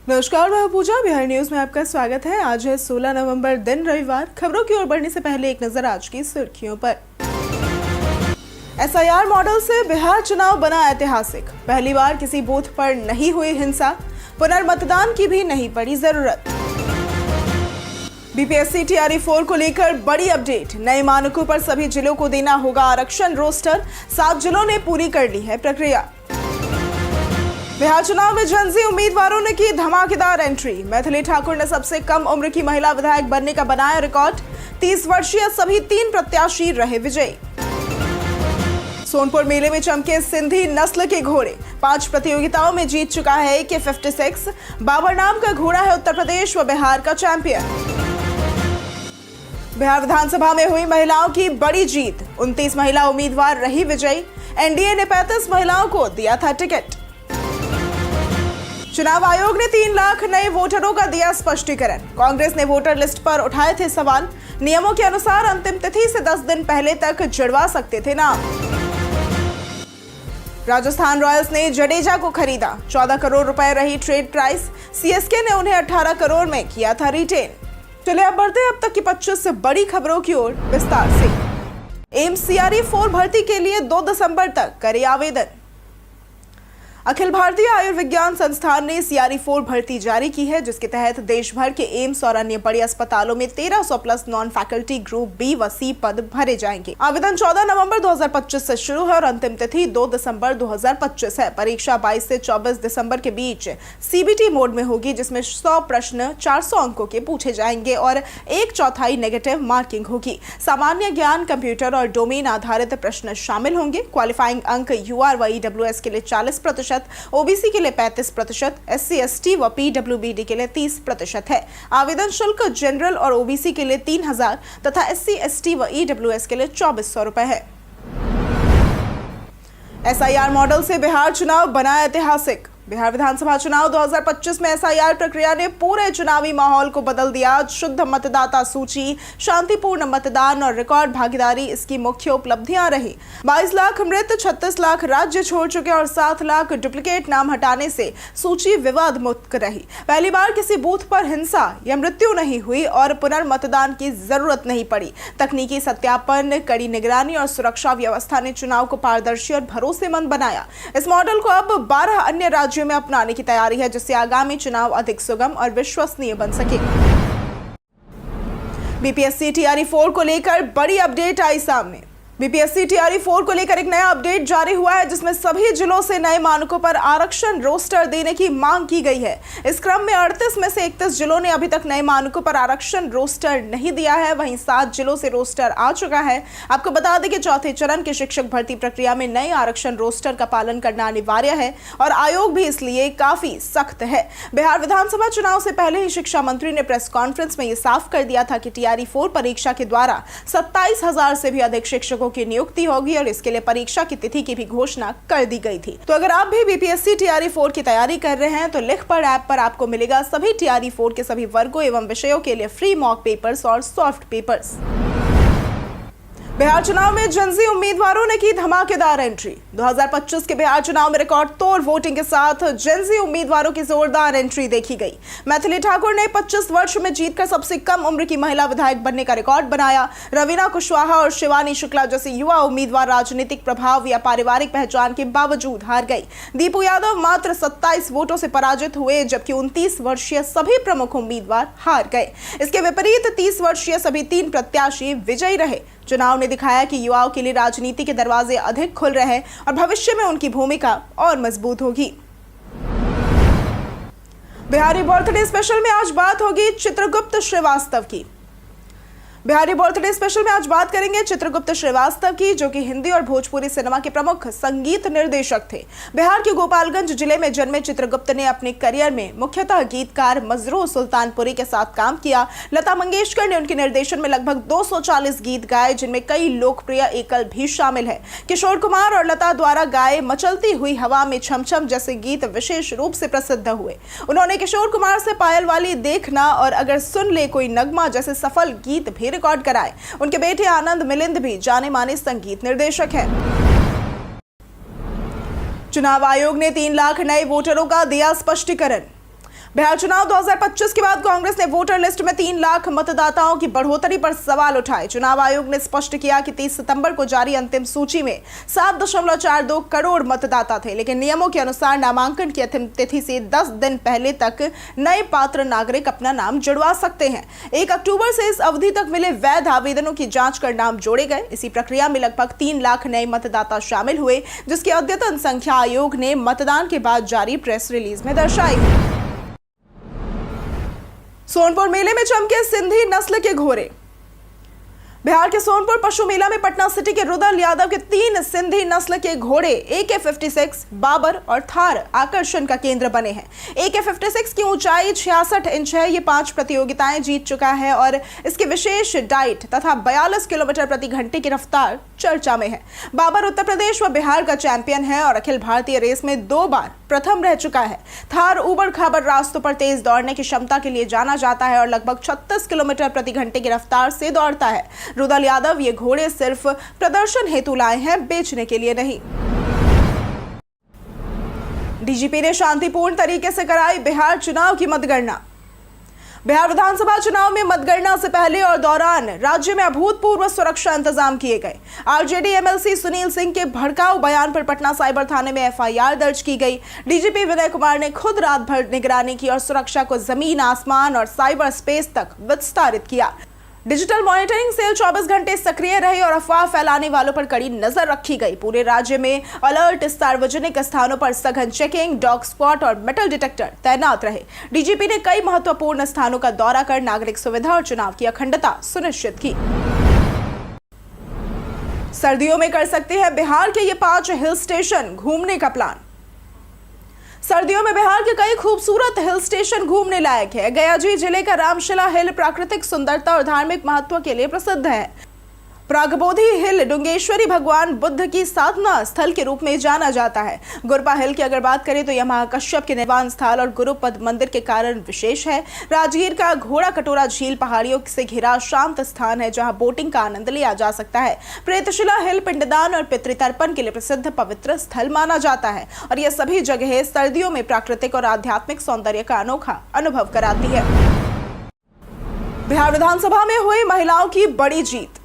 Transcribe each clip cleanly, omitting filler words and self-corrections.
नमस्कार, मैं पूजा। बिहार न्यूज में आपका स्वागत है। आज है 16 नवंबर, दिन रविवार। खबरों की ओर बढ़ने से पहले एक नजर आज की सुर्खियों पर। एसआईआर मॉडल से बिहार चुनाव बना ऐतिहासिक। पहली बार किसी बूथ पर नहीं हुई हिंसा, पुनर्मतदान की भी नहीं पड़ी जरूरत। बीपीएससी टीआरई 4 को लेकर बड़ी अपडेट। नए मानकों पर सभी जिलों को देना होगा आरक्षण रोस्टर। 7 जिलों ने पूरी कर ली है प्रक्रिया। बिहार चुनाव में जनजी उम्मीदवारों ने की धमाकेदार एंट्री। मैथिली ठाकुर ने सबसे कम उम्र की महिला विधायक बनने का बनाया रिकॉर्ड। 30 वर्षीय सभी 3 प्रत्याशी रहे विजयी। सोनपुर मेले में चमके सिंधी नस्ल के घोड़े। 5 प्रतियोगिताओं में जीत चुका है AK-56। बाबर नाम का घोड़ा है उत्तर प्रदेश व बिहार का चैंपियन। बिहार विधानसभा में हुई महिलाओं की बड़ी जीत। 29 महिला उम्मीदवार रही विजयी। एनडीए ने 35 महिलाओं को दिया था टिकट। चुनाव आयोग ने 3 लाख नए वोटरों का दिया स्पष्टीकरण। कांग्रेस ने वोटर लिस्ट पर उठाए थे सवाल। नियमों के अनुसार अंतिम तिथि से 10 दिन पहले तक जुड़वा सकते थे नाम। राजस्थान रॉयल्स ने जडेजा को खरीदा। 14 करोड़ रुपए रही ट्रेड प्राइस। सीएसके ने उन्हें 18 करोड़ में किया था रिटेन। चलिए अब बढ़ते हैं अब तक की 25 बड़ी खबरों की ओर विस्तार से। एम्स CRE 4 भर्ती के लिए 2 दिसंबर तक करे आवेदन। अखिल भारतीय आयुर्विज्ञान संस्थान ने CRE 4 भर्ती जारी की है, जिसके तहत देश भर के एम्स और अन्य बड़ी अस्पतालों में 1300 plus non faculty group B व C पद भरे जाएंगे। आवेदन 14 नवंबर 2025 से शुरू है और अंतिम तिथि 2 दिसंबर 2025 है। परीक्षा 22 से 24 दिसंबर के बीच CBT मोड में होगी, जिसमें 100 प्रश्न 400 अंकों के पूछे जाएंगे और 1/4 नेगेटिव मार्किंग होगी। सामान्य ज्ञान, कंप्यूटर और डोमेन आधारित प्रश्न शामिल होंगे। क्वालिफाइंग अंक UR व EWS के लिए 40%, ओबीसी के लिए 35%, SC ST व PWBD के लिए 30% है। आवेदन शुल्क जनरल और ओबीसी के लिए 3000 तथा SC ST व EWS के लिए 2400 रुपए है। एसआईआर मॉडल से बिहार चुनाव बना ऐतिहासिक। बिहार विधानसभा चुनाव 2025 में एसआईआर प्रक्रिया ने पूरे चुनावी माहौल को बदल दिया। शुद्ध मतदाता सूची, शांतिपूर्ण मतदान और रिकॉर्ड भागीदारी इसकी मुख्य उपलब्धियां रही। 22 लाख मृत, 36 लाख राज्य छोड़ चुके और 7 लाख डुप्लीकेट नाम हटाने से सूची विवाद मुक्त रही। पहली बार किसी बूथ पर हिंसा या मृत्यु नहीं हुई और पुनर्मतदान की जरूरत नहीं पड़ी। तकनीकी सत्यापन, कड़ी निगरानी और सुरक्षा व्यवस्था ने चुनाव को पारदर्शी और भरोसेमंद बनाया। इस मॉडल को अब 12 अन्य राज्यों में अपनाने की तैयारी है, जिससे आगामी चुनाव अधिक सुगम और विश्वसनीय बन सके। बीपीएससी टीआरई 4 को लेकर बड़ी अपडेट आई सामने। बीपीएससी टीआरई 4 को लेकर एक नया अपडेट जारी हुआ है, जिसमें सभी जिलों से नए मानकों पर आरक्षण रोस्टर देने की मांग की गई है। इस क्रम में 38 में से 31 जिलों ने अभी तक नए मानकों पर आरक्षण रोस्टर नहीं दिया है। वहीं 7 जिलों से रोस्टर आ चुका है। आपको बता दें कि चौथे चरण की शिक्षक भर्ती प्रक्रिया में नए आरक्षण रोस्टर का पालन करना अनिवार्य है और आयोग भी इसलिए काफी सख्त है। बिहार विधानसभा चुनाव से पहले ही शिक्षा मंत्री ने प्रेस कॉन्फ्रेंस में यह साफ कर दिया था कि टीआरई 4 परीक्षा के द्वारा 27,000 से भी अधिक शिक्षकों की नियुक्ति होगी और इसके लिए परीक्षा की तिथि की भी घोषणा कर दी गई थी। तो अगर आप भी बीपीएससी टीआरई 4 की तैयारी कर रहे हैं तो लिख पढ़ ऐप पर आपको मिलेगा सभी टीआरई 4 के सभी वर्गों एवं विषयों के लिए फ्री मॉक पेपर्स और सॉफ्ट पेपर्स। बिहार चुनाव में जनजी उम्मीदवारों ने की धमाकेदार एंट्री। 2025 के बिहार चुनाव में रिकॉर्ड तोड़ वोटिंग के साथ जनजी उम्मीदवारों की जोरदार एंट्री देखी गई। मैथिली ठाकुर ने 25 वर्ष में जीतकर सबसे कम उम्र की महिला विधायक बनने का रिकॉर्ड बनाया। रवीना कुशवाहा और शिवानी शुक्ला जैसे युवा उम्मीदवार राजनीतिक प्रभाव या पारिवारिक पहचान के बावजूद हार गई। दीपू यादव मात्र 27 वोटों से पराजित हुए, जबकि 29 वर्षीय सभी प्रमुख उम्मीदवार हार गए। इसके विपरीत 30 वर्षीय सभी 3 प्रत्याशी विजयी रहे। चुनाव ने दिखाया कि युवाओं के लिए राजनीति के दरवाजे अधिक खुल रहे हैं और भविष्य में उनकी भूमिका और मजबूत होगी। बिहारी बर्थडे स्पेशल में आज बात होगी चित्रगुप्त श्रीवास्तव की। बिहारी बर्थडे स्पेशल में आज बात करेंगे चित्रगुप्त श्रीवास्तव की, जो कि हिंदी और भोजपुरी सिनेमा के प्रमुख संगीत निर्देशक थे। बिहार के गोपालगंज जिले में जन्मे चित्रगुप्त ने अपने करियर में मुख्यतः गीतकार मजरूह सुल्तानपुरी के साथ काम किया। लता मंगेशकर ने उनके निर्देशन में लगभग 240 गीत गाए, जिनमें कई लोकप्रिय एकल भी शामिल है। किशोर कुमार और लता द्वारा गाए मचलती हुई हवा में छमछम जैसे गीत विशेष रूप से प्रसिद्ध हुए। उन्होंने किशोर कुमार से पायल वाली देखना और अगर सुन ले कोई नगमा जैसे सफल गीत भी रिकॉर्ड कराए। उनके बेटे आनंद मिलिंद भी जाने माने संगीत निर्देशक हैं। चुनाव आयोग ने 3 लाख नए वोटरों का दिया स्पष्टीकरण। बिहार चुनाव 2025 के बाद कांग्रेस ने वोटर लिस्ट में 3 लाख मतदाताओं की बढ़ोतरी पर सवाल उठाए। चुनाव आयोग ने स्पष्ट किया कि 30 सितंबर को जारी अंतिम सूची में 7.42 करोड़ मतदाता थे, लेकिन नियमों के अनुसार नामांकन की अंतिम तिथि से 10 दिन पहले तक नए पात्र नागरिक अपना नाम जुड़वा सकते हैं। 1 अक्टूबर से इस अवधि तक मिले वैध आवेदनों की जांच कर नाम जोड़े गए। इसी प्रक्रिया में लगभग 3 लाख नए मतदाता शामिल हुए, जिसकी अद्यतन संख्या आयोग ने मतदान के बाद जारी प्रेस रिलीज में दर्शाई। सोनपुर मेले में चमके सिंधी नस्ल के घोड़े। बिहार के सोनपुर पशु मेला में पटना सिटी के रुदल यादव के 3 सिंधी नस्ल के घोड़े AK-56, बाबर और थार आकर्षण का केंद्र बने हैं। AK-56 की ऊंचाई 66 इंच है। ये 5 प्रतियोगिताएं जीत चुका है और इसकी विशेष डाइट तथा 42 किलोमीटर प्रति घंटे की रफ्तार चर्चा में है। बाबर उत्तर प्रदेश व बिहार का चैंपियन है और अखिल भारतीय रेस में 2 बार प्रथम रह चुका है। थार उबड़ खाबड़ रास्तों पर तेज दौड़ने की क्षमता के लिए जाना जाता है और लगभग 36 किलोमीटर प्रति घंटे की रफ्तार से दौड़ता है। रुदल यादव ये घोड़े सिर्फ प्रदर्शन हेतु लाए हैं, बेचने के लिए नहीं। डीजीपी ने शांतिपूर्ण तरीके से कराई बिहार चुनाव की मतगणना। बिहार विधानसभा चुनाव में मतगणना से पहले और दौरान राज्य में अभूतपूर्व सुरक्षा इंतजाम किए गए। आरजेडी एमएलसी सुनील सिंह के भड़काऊ बयान पर पटना साइबर थाने में FIR दर्ज की गई। डीजीपी विनय कुमार ने खुद रात भर निगरानी की और सुरक्षा को जमीन, आसमान और साइबर स्पेस तक विस्तारित किया। डिजिटल मॉनिटरिंग सेल 24 घंटे सक्रिय रही और अफवाह फैलाने वालों पर कड़ी नजर रखी गई। पूरे राज्य में अलर्ट, सार्वजनिक स्थानों पर सघन चेकिंग, डॉग स्क्वाड और मेटल डिटेक्टर तैनात रहे। डीजीपी ने कई महत्वपूर्ण स्थानों का दौरा कर नागरिक सुविधा और चुनाव की अखंडता सुनिश्चित की। सर्दियों में कर सकते हैं बिहार के ये 5 हिल स्टेशन घूमने का प्लान। सर्दियों में बिहार के कई खूबसूरत हिल स्टेशन घूमने लायक है। गयाजी जिले का रामशिला हिल प्राकृतिक सुंदरता और धार्मिक महत्व के लिए प्रसिद्ध है। प्रागबोधि हिल डुंगेश्वरी भगवान बुद्ध की साधना स्थल के रूप में जाना जाता है। गुरपा हिल की अगर बात करें तो यह महाकश्यप के निर्वाण स्थल और गुरुपद मंदिर के कारण विशेष है। राजगीर का घोड़ा कटोरा झील पहाड़ियों से घिरा शांत स्थान है, जहां बोटिंग का आनंद लिया जा सकता है। प्रेतशिला हिल पिंडदान और पितृतर्पण के लिए प्रसिद्ध पवित्र स्थल माना जाता है और यह सभी जगह सर्दियों में प्राकृतिक और आध्यात्मिक सौंदर्य का अनोखा अनुभव कराती है। बिहार विधानसभा में हुई महिलाओं की बड़ी जीत।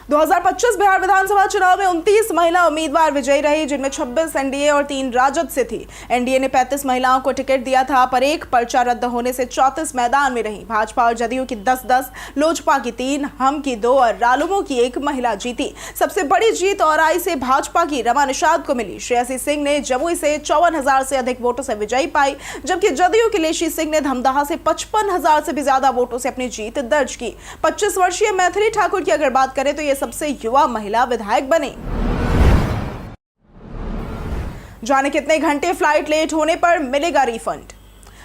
2025 बिहार विधानसभा चुनाव में 29 महिला उम्मीदवार विजयी रही, जिनमें 26 एनडीए और 3 राजद से थी। एनडीए ने 35 महिलाओं को टिकट दिया था, पर एक पर्चा रद्द होने से 34 मैदान में रही। भाजपा और जदयू की 10-10, लोजपा की 3, हम की 2 और रालोमो की 1 महिला जीती। सबसे बड़ी जीत औराई से भाजपा की रमा निषाद को मिली। श्रेयसी सिंह ने जमुई से 54,000 से अधिक वोटों से विजयी पाई, जबकि जदयू की लेशी सिंह ने धमदाहा से 55,000 से भी ज्यादा वोटों से अपनी जीत दर्ज की। 25 वर्षीय मैथिली ठाकुर की अगर बात करें तो ये सबसे युवा महिला विधायक बने। जाने कितने घंटे फ्लाइट लेट होने पर मिलेगा रिफंड।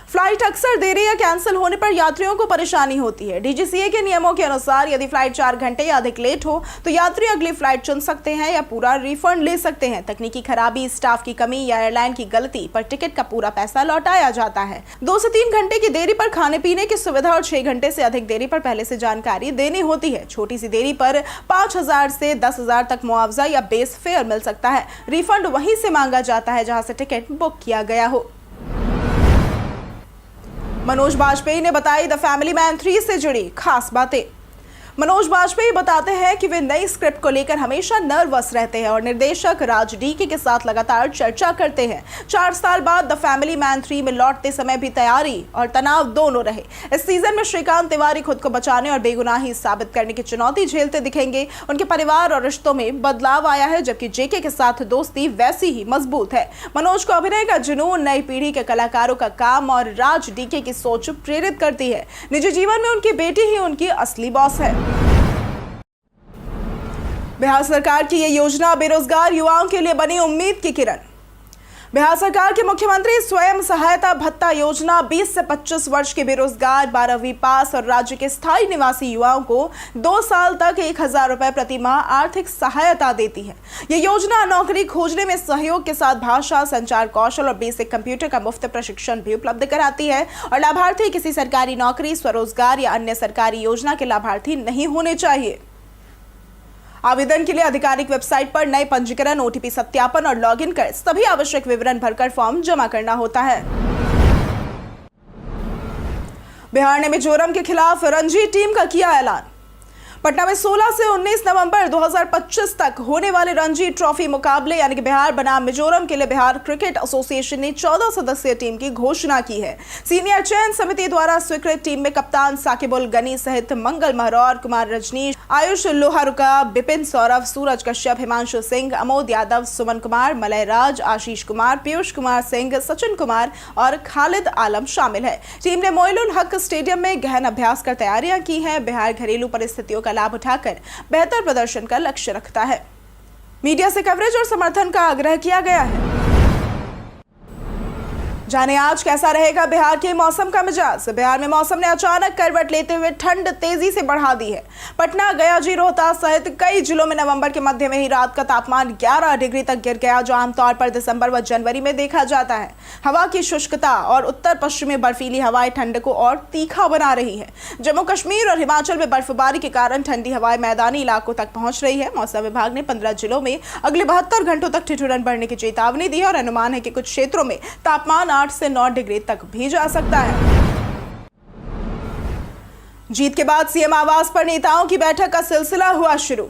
फ्लाइट अक्सर देरी या कैंसिल होने पर यात्रियों को परेशानी होती है। डीजीसीए के नियमों के अनुसार यदि फ्लाइट 4 घंटे या अधिक लेट हो तो यात्री अगली फ्लाइट चुन सकते हैं या पूरा रिफंड ले सकते हैं। तकनीकी खराबी, स्टाफ की कमी या एयरलाइन की गलती पर टिकट का पूरा पैसा लौटाया जाता है। 2 से 3 घंटे की देरी पर खाने पीने की सुविधा और 6 घंटे से अधिक देरी पर पहले से जानकारी देनी होती है। छोटी सी देरी पर 5,000 से 10,000 तक मुआवजा या बेस फेयर मिल सकता है। रिफंड वहीं से मांगा जाता है जहां से टिकट बुक किया गया हो। मनोज बाजपेयी ने बताई द फैमिली मैन 3 से जुड़ी खास बातें। मनोज बाजपेयी बताते हैं कि वे नई स्क्रिप्ट को लेकर हमेशा नर्वस रहते हैं और निर्देशक राज डीके के साथ लगातार चर्चा करते हैं। 4 साल बाद द फैमिली मैन 3 में लौटते समय भी तैयारी और तनाव दोनों रहे। इस सीजन में श्रीकांत तिवारी खुद को बचाने और बेगुनाही साबित करने की चुनौती झेलते दिखेंगे। उनके परिवार और रिश्तों में बदलाव आया है, जबकि जेके के साथ दोस्ती वैसी ही मजबूत है। मनोज को अभिनय का जुनून, नई पीढ़ी के कलाकारों का काम और राज डीके की सोच प्रेरित करती है। निजी जीवन में उनकी बेटी ही उनकी असली बॉस है। बिहार सरकार की ये योजना बेरोजगार युवाओं के लिए बनी उम्मीद की किरण। बिहार सरकार के मुख्यमंत्री स्वयं सहायता भत्ता योजना 20 से 25 वर्ष के बेरोजगार 12वीं पास और राज्य के स्थायी निवासी युवाओं को 2 साल तक 1,000 रुपए प्रति माह आर्थिक सहायता देती है। ये योजना नौकरी खोजने में सहयोग के साथ भाषा, संचार कौशल और बेसिक कंप्यूटर का मुफ्त प्रशिक्षण भी उपलब्ध कराती है और लाभार्थी किसी सरकारी नौकरी, स्वरोजगार या अन्य सरकारी योजना के लाभार्थी नहीं होने चाहिए। आवेदन के लिए आधिकारिक वेबसाइट पर नए पंजीकरण, OTP सत्यापन और लॉगिन कर सभी आवश्यक विवरण भरकर फॉर्म जमा करना होता है। बिहार ने मिजोरम के खिलाफ रणजी टीम का किया ऐलान। पटना में 16 से 19 नवंबर 2025 तक होने वाले रणजी ट्रॉफी मुकाबले यानी कि बिहार बनाम मिजोरम के लिए बिहार क्रिकेट एसोसिएशन ने 14 सदस्यीय टीम की घोषणा की है। सीनियर चयन समिति द्वारा स्वीकृत टीम में कप्तान साकिबुल गनी सहित मंगल महरौर, कुमार रजनीश, आयुष लोहारुका, बिपिन सौरभ, सूरज कश्यप, हिमांशु सिंह, अमोद यादव, सुमन कुमार, मलय राज, आशीष कुमार, पीयूष कुमार सिंह, सचिन कुमार और खालिद आलम शामिल है। टीम ने मोइनुल हक स्टेडियम में गहन अभ्यास कर तैयारियां की हैं। बिहार घरेलू परिस्थितियों का लाभ उठाकर बेहतर प्रदर्शन का लक्ष्य रखता है। मीडिया से कवरेज और समर्थन का आग्रह किया गया है। जाने आज कैसा रहेगा बिहार के मौसम का मिजाज। बिहार में मौसम ने अचानक करवट लेते हुए ठंड तेजी से बढ़ा दी है। पटना, गया, रोहतास सहित कई जिलों में नवंबर के मध्य में ही रात का तापमान 11 डिग्री तक गिर गया, जो आमतौर पर दिसंबर व जनवरी में देखा जाता है। हवा की शुष्कता और उत्तर पश्चिमी बर्फीली हवाएं ठंड को और तीखा बना रही है। जम्मू कश्मीर और हिमाचल में बर्फबारी के कारण ठंडी हवाएं मैदानी इलाकों तक पहुंच रही है। मौसम विभाग ने 15 जिलों में अगले 72 घंटों तक ठिठुरन बढ़ने की चेतावनी दी है और अनुमान है कि कुछ क्षेत्रों में तापमान 8 से 9 डिग्री तक भी जा सकता है। जीत के बाद सीएम आवास पर नेताओं की बैठक का सिलसिला हुआ शुरू।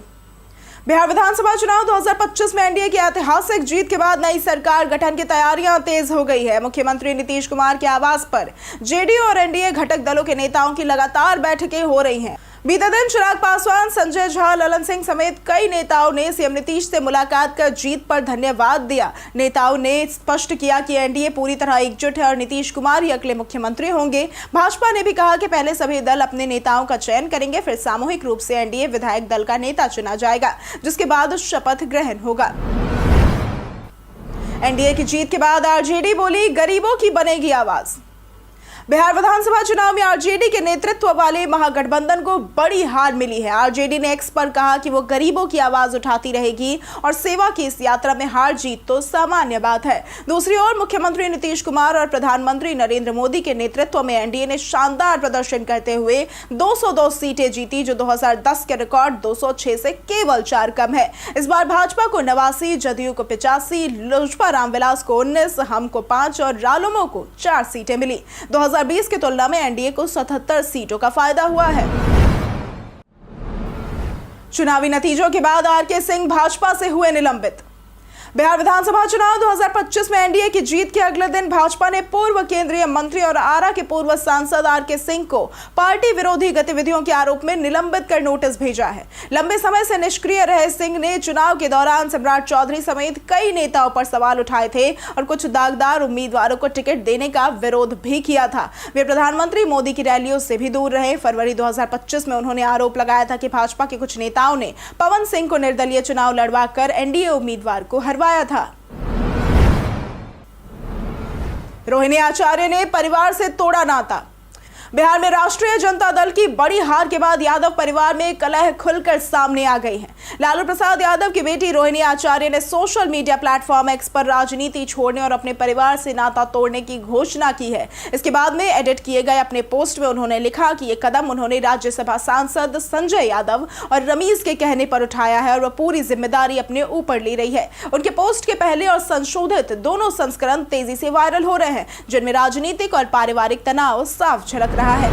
बिहार विधानसभा चुनाव 2025 में एनडीए की ऐतिहासिक जीत के बाद नई सरकार गठन की तैयारियां तेज हो गई है। मुख्यमंत्री नीतीश कुमार के आवास पर जेडीयू और एनडीए घटक दलों के नेताओं की लगातार बैठकें हो रही हैं। बीते दिन चिराग पासवान, संजय झा, ललन सिंह समेत कई नेताओं ने सीएम नीतीश से मुलाकात कर जीत पर धन्यवाद दिया। नेताओं ने स्पष्ट किया कि एनडीए पूरी तरह एकजुट है और नीतीश कुमार ही अगले मुख्यमंत्री होंगे। भाजपा ने भी कहा कि पहले सभी दल अपने नेताओं का चयन करेंगे, फिर सामूहिक रूप से एनडीए विधायक दल का नेता चुना जाएगा, जिसके बाद शपथ ग्रहण होगा। एनडीए की जीत के बाद आरजेडी बोली, गरीबों की बनेगी आवाज। बिहार विधानसभा चुनाव में आरजेडी के नेतृत्व वाले महागठबंधन को बड़ी हार मिली है। आरजेडी ने एक्स पर कहा कि वो गरीबों की आवाज उठाती रहेगी और सेवा की इस यात्रा में हार जीत तो सामान्य बात है। दूसरी ओर मुख्यमंत्री नीतीश कुमार और प्रधानमंत्री नरेंद्र मोदी के नेतृत्व में एनडीए ने शानदार प्रदर्शन करते हुए 202 सीटें जीती, जो 2010 के रिकॉर्ड 206 से केवल 4 कम है। इस बार भाजपा को 89, जदयू को 85, लोजपा रामविलास को 19, हम को 5 और रालोमो को 4 सीटें मिली। 2020 की तुलना में एनडीए को 77 सीटों का फायदा हुआ है। चुनावी नतीजों के बाद आरके सिंह भाजपा से हुए निलंबित। बिहार विधानसभा चुनाव 2025 में एनडीए की जीत के अगले दिन भाजपा ने पूर्व केंद्रीय मंत्री और आरा के पूर्व सांसद आरके सिंह को पार्टी विरोधी गतिविधियों के आरोप में निलंबित कर नोटिस भेजा है। लंबे समय से निष्क्रिय रहे सिंह ने चुनाव के दौरान सम्राट चौधरी समेत कई नेताओं पर सवाल उठाए थे और कुछ दागदार उम्मीदवारों को टिकट देने का विरोध भी किया था। वे प्रधानमंत्री मोदी की रैलियों से भी दूर रहे। फरवरी 2025 में उन्होंने आरोप लगाया था कि भाजपा के कुछ नेताओं ने पवन सिंह को निर्दलीय चुनाव लड़वाकर एनडीए उम्मीदवार को हरवाया था। रोहिणी आचार्य ने परिवार से तोड़ा नाता। बिहार में राष्ट्रीय जनता दल की बड़ी हार के बाद यादव परिवार में कलह खुलकर सामने आ गई है। लालू प्रसाद यादव की बेटी रोहिणी आचार्य ने सोशल मीडिया प्लेटफॉर्म एक्स पर राजनीति छोड़ने और अपने परिवार से नाता तोड़ने की घोषणा की है। इसके बाद में एडिट किए गए अपने पोस्ट में उन्होंने लिखा कि यह कदम उन्होंने राज्यसभा सांसद संजय यादव और रमीज के कहने पर उठाया है और वह पूरी जिम्मेदारी अपने ऊपर ले रही है। उनके पोस्ट के पहले और संशोधित दोनों संस्करण तेजी से वायरल हो रहे हैं, जिनमें राजनीतिक और पारिवारिक तनाव साफ झलक रहा है।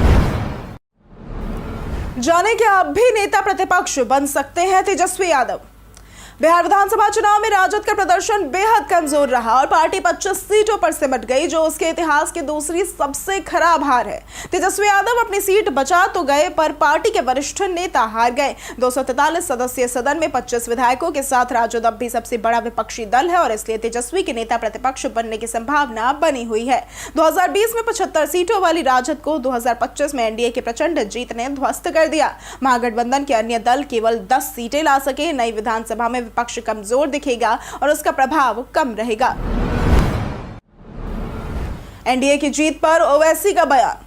जाने क्या अब भी नेता प्रतिपक्ष बन सकते हैं तेजस्वी यादव। बिहार विधानसभा चुनाव में राजद का प्रदर्शन बेहद कमजोर रहा और पार्टी 25 सीटों पर सिमट गई, जो उसके इतिहास की दूसरी सबसे खराब हार है। तेजस्वी यादव अपनी सीट बचा तो गए, पर पार्टी के वरिष्ठ नेता हार गए। 243 सदस्यीय सदन में 25 विधायकों के साथ राजद अब भी सबसे बड़ा विपक्षी दल है और इसलिए तेजस्वी के नेता प्रतिपक्ष बनने की संभावना बनी हुई है। 2020 में 75 सीटों वाली राजद को 2025 में एनडीए की प्रचंड जीत ने ध्वस्त कर दिया। महागठबंधन के अन्य दल केवल 10 सीटें ला सके। नई विधानसभा में पक्ष कमजोर दिखेगा और उसका प्रभाव कम रहेगा। एनडीए की जीत पर ओवैसी का बयान।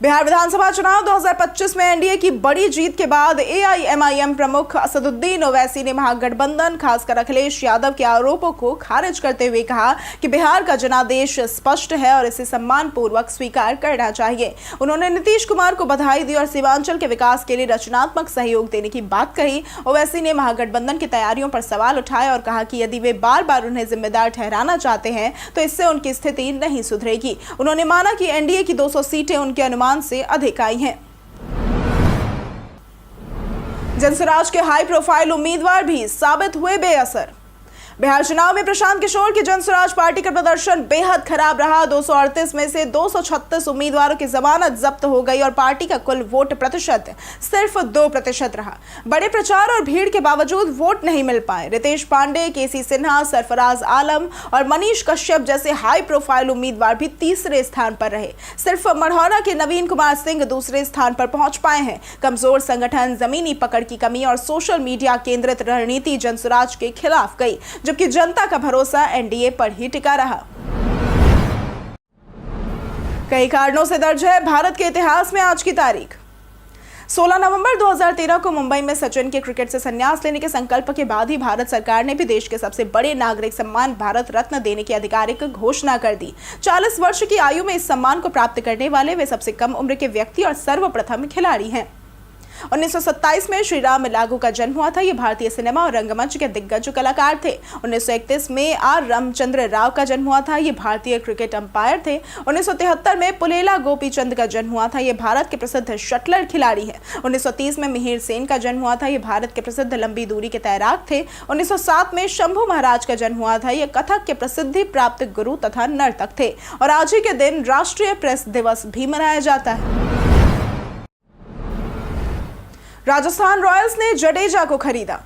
बिहार विधानसभा चुनाव 2025 में एनडीए की बड़ी जीत के बाद एआईएमआईएम प्रमुख असदुद्दीन ओवैसी ने महागठबंधन खासकर अखिलेश यादव के आरोपों को खारिज करते हुए कहा कि बिहार का जनादेश स्पष्ट है और इसे सम्मानपूर्वक स्वीकार करना चाहिए। उन्होंने नीतीश कुमार को बधाई दी और सीमांचल के विकास के लिए रचनात्मक सहयोग देने की बात कही। ओवैसी ने महागठबंधन की तैयारियों पर सवाल उठाए और कहा कि यदि वे बार बार उन्हें जिम्मेदार ठहराना चाहते हैं तो इससे उनकी स्थिति नहीं सुधरेगी। उन्होंने माना कि एनडीए की 200 सीटें उनके अनुमान अनुमान से अधिक आई हैं। जनसुराज के हाई प्रोफाइल उम्मीदवार भी साबित हुए बेअसर। बिहार चुनाव में प्रशांत किशोर की जनसुराज पार्टी का प्रदर्शन बेहद खराब रहा। 238 में से 236 उम्मीदवारों की जमानत जब्त हो गई और पार्टी का कुल वोट प्रतिशत सिर्फ 2% रहा। बड़े प्रचार और भीड़ के बावजूद वोट नहीं मिल पाए। रितेश पांडे, केसी सिन्हा, सरफराज आलम और मनीष कश्यप जैसे हाई प्रोफाइल उम्मीदवार भी तीसरे स्थान पर रहे। सिर्फ मढ़ौरा के नवीन कुमार सिंह दूसरे स्थान पर पहुंच पाए हैं। कमजोर संगठन, जमीनी पकड़ की कमी और सोशल मीडिया केंद्रित रणनीति जनसुराज के खिलाफ गई, जबकि जनता का भरोसा एनडीए पर ही टिका रहा। कई कारणों से दर्ज है भारत के इतिहास में आज की तारीख। 16 नवंबर 2013 को मुंबई में सचिन के क्रिकेट से संन्यास लेने के संकल्प के बाद ही भारत सरकार ने भी देश के सबसे बड़े नागरिक सम्मान भारत रत्न देने की आधिकारिक घोषणा कर दी। 40 वर्ष की आयु में इस सम्मान को प्राप्त करने वाले वे सबसे कम उम्र के व्यक्ति और सर्वप्रथम खिलाड़ी हैं। 1927 में श्री राम लागू का जन्म हुआ था। ये भारतीय सिनेमा और रंगमंच के दिग्गज कलाकार थे। 1931 में आर रामचंद्र राव का जन्म हुआ था। ये भारतीय क्रिकेट अंपायर थे। 1973 में पुलेला गोपीचंद का जन्म हुआ था। ये भारत के प्रसिद्ध शटलर खिलाड़ी हैं। 1930 में मिहिर सेन का जन्म हुआ था। ये भारत के प्रसिद्ध लंबी दूरी के तैराक थे। 1907 में शंभू महाराज का जन्म हुआ था। ये कथक के प्रसिद्धि प्राप्त गुरु तथा नर्तक थे। और आज ही के दिन राष्ट्रीय प्रेस दिवस भी मनाया जाता है। राजस्थान रॉयल्स ने जडेजा को खरीदा।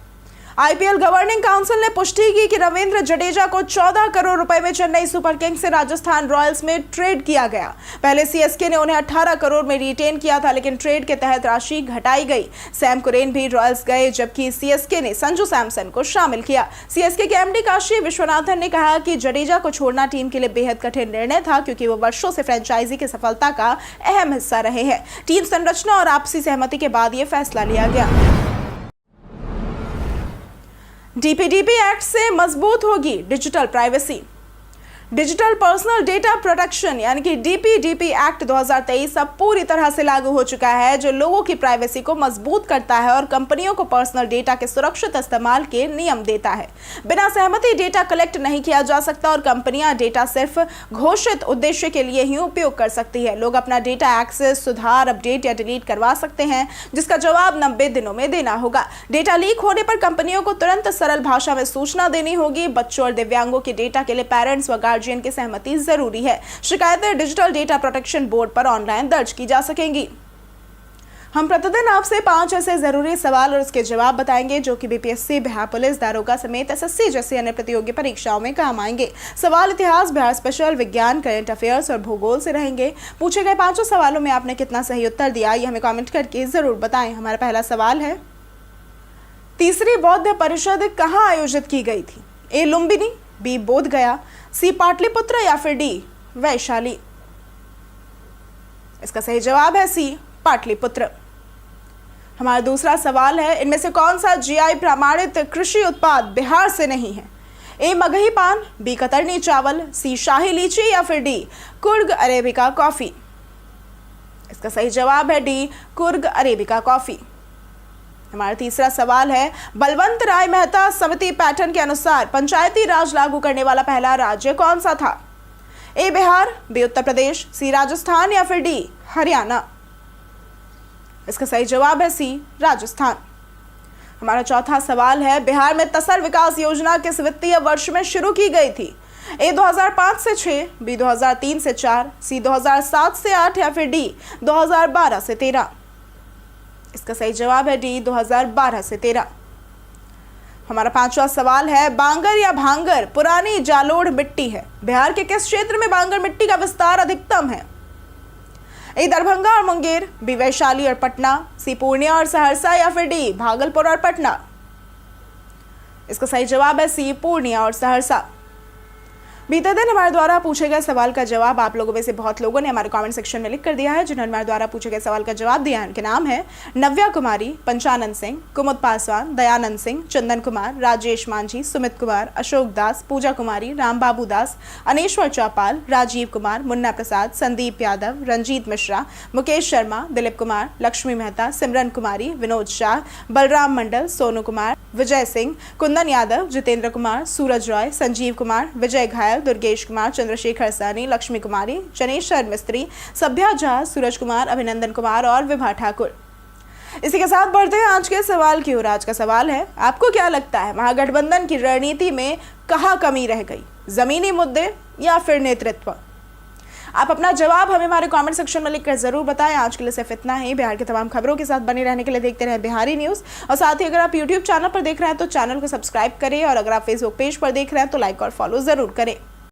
आईपीएल गवर्निंग काउंसिल ने पुष्टि की कि रविंद्र जडेजा को 14 करोड़ रुपए में चेन्नई सुपर किंग्स से राजस्थान रॉयल्स में ट्रेड किया गया। पहले सीएसके ने उन्हें 18 करोड़ में रिटेन किया था, लेकिन ट्रेड के तहत राशि घटाई गई। सैम कुरेन भी रॉयल्स गए, जबकि सीएसके ने संजू सैमसन को शामिल किया। सीएसके के एमडी काशी विश्वनाथन ने कहा कि जडेजा को छोड़ना टीम के लिए बेहद कठिन निर्णय था, क्योंकि वो वर्षों से फ्रेंचाइजी की सफलता का अहम हिस्सा रहे हैं। टीम संरचना और आपसी सहमति के बाद यह फैसला लिया गया। डीपीडीपी एक्ट से मजबूत होगी digital privacy. Digital personal data protection यानी कि डीपीडीपी एक्ट 2023 अब पूरी तरह से लागू हो चुका है, जो लोगों की प्राइवेसी को मजबूत करता है और कंपनियों को पर्सनल डेटा के सुरक्षित इस्तेमाल के नियम देता है। बिना सहमति डेटा कलेक्ट नहीं किया जा सकता और कंपनियां डेटा सिर्फ घोषित उद्देश्य के लिए ही उपयोग कर सकती है। लोग अपना डेटा एक्सेस, सुधार, अपडेट या डिलीट करवा सकते हैं, जिसका जवाब 90 दिनों में देना होगा। डेटा लीक होने पर कंपनियों को तुरंत सरल भाषा में सूचना देनी होगी। बच्चों और दिव्यांगों के डेटा के लिए पेरेंट्स व गार्जियन की सहमति जरूरी है। शिकायतें डिजिटल डेटा प्रोटेक्शन बोर्ड पर ऑनलाइन दर्ज की जा सकेंगी। हम प्रतिदिन आपसे 5 ऐसे जरूरी सवाल और उसके जवाब बताएंगे, जो कि बीपीएससी, बिहार पुलिस, दारोगा समेत एसएससी जैसी अन्य प्रतियोगी परीक्षाओं में काम आएंगे। सवाल इतिहास, बिहार स्पेशल, विज्ञान, करंट अफेयर्स और भूगोल से रहेंगे। पूछे गए 5 सवालों में आपने कितना सही उत्तर दिया, ये हमें कमेंट करके जरूर बताएं। हमारा पहला सवाल है, तीसरी बौद्ध परिषद कहाँ आयोजित की गई थी? ए लुम्बिनी, बी बोध गया, सी पाटलिपुत्र या फिर डी वैशाली? इसका सही जवाब है सी पाटलिपुत्र। हमारा दूसरा सवाल है, इनमें से कौन सा जीआई प्रमाणित कृषि उत्पाद बिहार से नहीं है? ए मगही पान, बी कतरनी चावल, सी शाही लीची या फिर डी कुर्ग अरेबिका कॉफी? इसका सही जवाब है डी कुर्ग अरेबिका कॉफी। हमारा तीसरा सवाल है, बलवंत राय मेहता समिति पैटर्न के अनुसार पंचायती राज लागू करने वाला पहला राज्य कौन सा था? ए बिहार, बी उत्तर प्रदेश, सी राजस्थान या फिर डी हरियाणा? इसका सही जवाब है सी राजस्थान। हमारा चौथा सवाल है, बिहार में तसर विकास योजना किस वित्तीय वर्ष में शुरू की गई थी? ए 2005 से 6, बी 2003 से 4, सी 2007 से 8 या फिर डी 2012 से 13? इसका सही जवाब है डी 2012 से 13। हमारा पांचवा सवाल है, बांगर या भांगर पुरानी जालोड़ मिट्टी है? बिहार के किस क्षेत्र में बांगर मिट्टी का विस्तार अधिकतम है? ए दरभंगा और मुंगेर, बी वैशाली और पटना, सी पूर्णिया और सहरसा या फिर डी भागलपुर और पटना? इसका सही जवाब है सी पूर्णिया और सहरसा। बीते दिन हमारे द्वारा पूछे गए सवाल का जवाब आप लोगों में से बहुत लोगों ने हमारे कमेंट सेक्शन में लिख कर दिया है। जिन्होंने हमारे द्वारा पूछे गए सवाल का जवाब दिया है, उनके नाम है नव्या कुमारी, पंचानंद सिंह, कुमुद पासवान, दयानंद सिंह, चंदन कुमार, राजेश मांझी, सुमित कुमार, अशोक दास, पूजा कुमारी, राम बाबू दास, अनेश्वर चौपाल, राजीव कुमार, मुन्ना प्रसाद, संदीप यादव, रंजीत मिश्रा, मुकेश शर्मा, दिलीप कुमार, लक्ष्मी मेहता, सिमरन कुमारी, विनोद शाह, बलराम मंडल, सोनू कुमार, विजय सिंह, कुंदन यादव, जितेंद्र कुमार, सूरज रॉय, संजीव कुमार, विजय घायल, खट्टर, दुर्गेश कुमार, चंद्रशेखर सैनी, लक्ष्मी कुमारी, जनेश्वर मिस्त्री, सभ्या झा, सूरज कुमार, अभिनंदन कुमार और विभा ठाकुर। इसी के साथ बढ़ते हैं आज के सवाल की ओर। आज का सवाल है, आपको क्या लगता है महागठबंधन की रणनीति में कहां कमी रह गई? जमीनी मुद्दे या फिर नेतृत्व? आप अपना जवाब हमें हमारे कमेंट सेक्शन में लिखकर जरूर बताएं। आज के लिए सिर्फ इतना ही। बिहार की तमाम खबरों के साथ बने रहने के लिए देखते रहें बिहारी न्यूज़। और साथ ही अगर आप यूट्यूब चैनल पर देख रहे हैं तो चैनल को सब्सक्राइब करें, और अगर आप फेसबुक पेज पर देख रहे हैं तो लाइक और फॉलो जरूर करें।